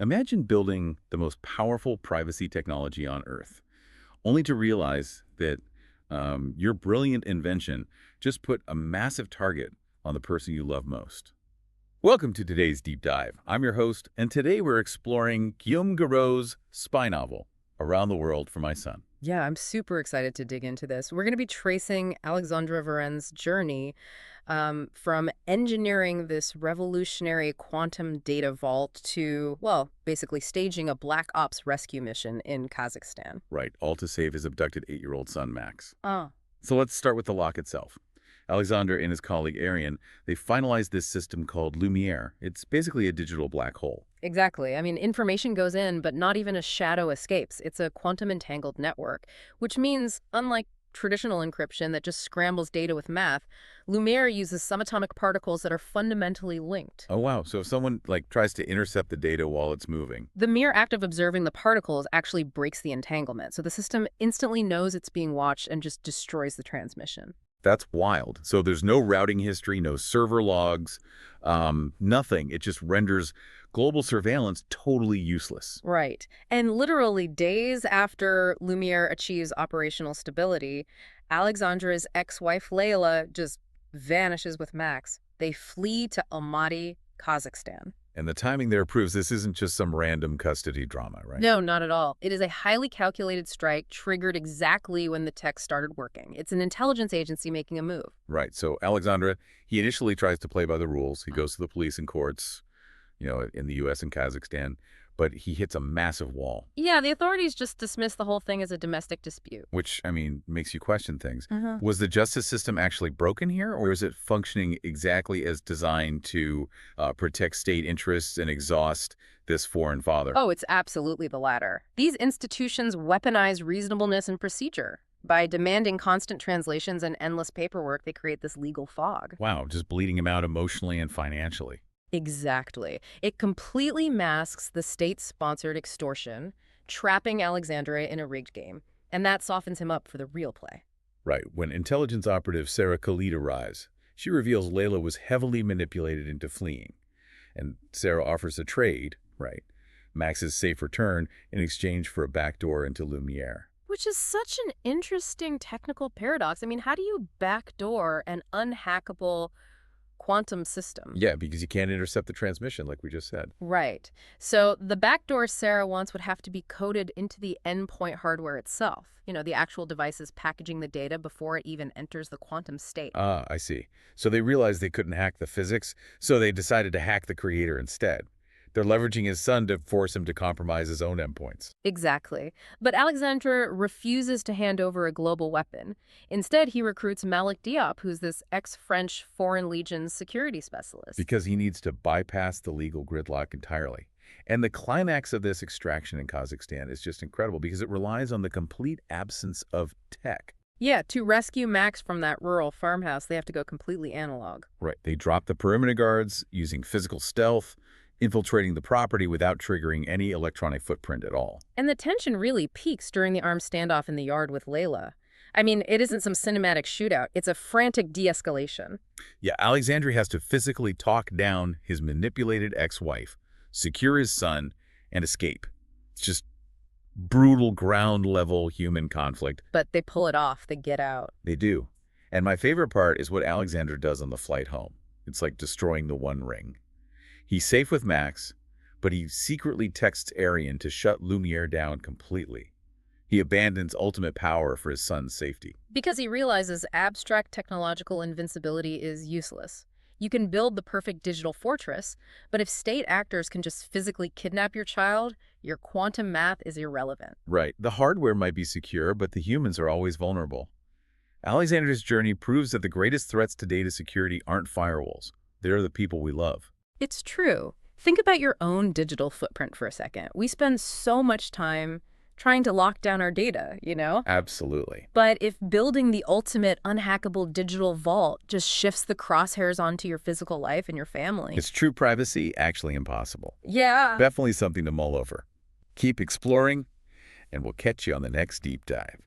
Imagine building the most powerful privacy technology on Earth, only to realize that your brilliant invention just put a massive target on the person you love most. Welcome to today's deep dive. I'm your host, and today we're exploring Guillaume Garot's spy novel, Around the World for My Son. Yeah, I'm super excited to dig into this. We're going to be tracing Alexandre Varenne's journey from engineering this revolutionary quantum data vault to, well, basically staging a black ops rescue mission in Kazakhstan. Right, all to save his abducted 8-year-old son, Max. Oh. So let's start with the lock itself. Alexander and his colleague Arian, they finalized this system called Lumière. It's basically a digital black hole. Exactly. I mean, information goes in, but not even a shadow escapes. It's a quantum-entangled network, which means, unlike traditional encryption that just scrambles data with math, Lumière uses subatomic particles that are fundamentally linked. Oh, wow. So if someone tries to intercept the data while it's moving. The mere act of observing the particles actually breaks the entanglement, so the system instantly knows it's being watched and just destroys the transmission. That's wild. So there's no routing history, no server logs, nothing. It just renders global surveillance totally useless. Right. And literally days after Lumière achieves operational stability, Alexandre's ex-wife Layla just vanishes with Max. They flee to Almaty, Kazakhstan. And the timing there proves this isn't just some random custody drama, right? No, not at all. It is a highly calculated strike triggered exactly when the tech started working. It's an intelligence agency making a move. Right. So Alexandre, he initially tries to play by the rules. He goes to the police and courts, in the U.S. and Kazakhstan, but he hits a massive wall. Yeah, the authorities just dismiss the whole thing as a domestic dispute. Which, makes you question things. Uh-huh. Was the justice system actually broken here, or is it functioning exactly as designed to protect state interests and exhaust this foreign father? Oh, it's absolutely the latter. These institutions weaponize reasonableness and procedure. By demanding constant translations and endless paperwork, they create this legal fog. Wow, just bleeding him out emotionally and financially. Exactly. It completely masks the state-sponsored extortion, trapping Alexandre in a rigged game, and that softens him up for the real play. Right. When intelligence operative Sarah Khalid arrives, she reveals Layla was heavily manipulated into fleeing. And Sarah offers a trade, right, Max's safe return in exchange for a backdoor into Lumière. Which is such an interesting technical paradox. I mean, how do you backdoor an unhackable quantum system? Yeah, because you can't intercept the transmission, like we just said. Right. So the backdoor Sarah wants would have to be coded into the endpoint hardware itself. The actual devices packaging the data before it even enters the quantum state. Ah, I see. So they realized they couldn't hack the physics, so they decided to hack the creator instead. They're leveraging his son to force him to compromise his own endpoints. Exactly. But Alexandre refuses to hand over a global weapon. Instead, he recruits Malik Diop, who's this ex-French Foreign Legion security specialist. Because he needs to bypass the legal gridlock entirely. And the climax of this extraction in Kazakhstan is just incredible because it relies on the complete absence of tech. Yeah, to rescue Max from that rural farmhouse, they have to go completely analog. Right. They drop the perimeter guards using physical stealth, infiltrating the property without triggering any electronic footprint at all. And the tension really peaks during the armed standoff in the yard with Layla. I mean, it isn't some cinematic shootout. It's a frantic de-escalation. Yeah, Alexandre has to physically talk down his manipulated ex-wife, secure his son, and escape. It's just brutal ground-level human conflict. But they pull it off. They get out. They do. And my favorite part is what Alexandre does on the flight home. It's like destroying the One Ring. He's safe with Max, but he secretly texts Arian to shut Lumière down completely. He abandons ultimate power for his son's safety. Because he realizes abstract technological invincibility is useless. You can build the perfect digital fortress, but if state actors can just physically kidnap your child, your quantum math is irrelevant. Right. The hardware might be secure, but the humans are always vulnerable. Alexandre's journey proves that the greatest threats to data security aren't firewalls. They're the people we love. It's true. Think about your own digital footprint for a second. We spend so much time trying to lock down our data, Absolutely. But if building the ultimate unhackable digital vault just shifts the crosshairs onto your physical life and your family. Is true privacy actually impossible? Yeah. Definitely something to mull over. Keep exploring, and we'll catch you on the next deep dive.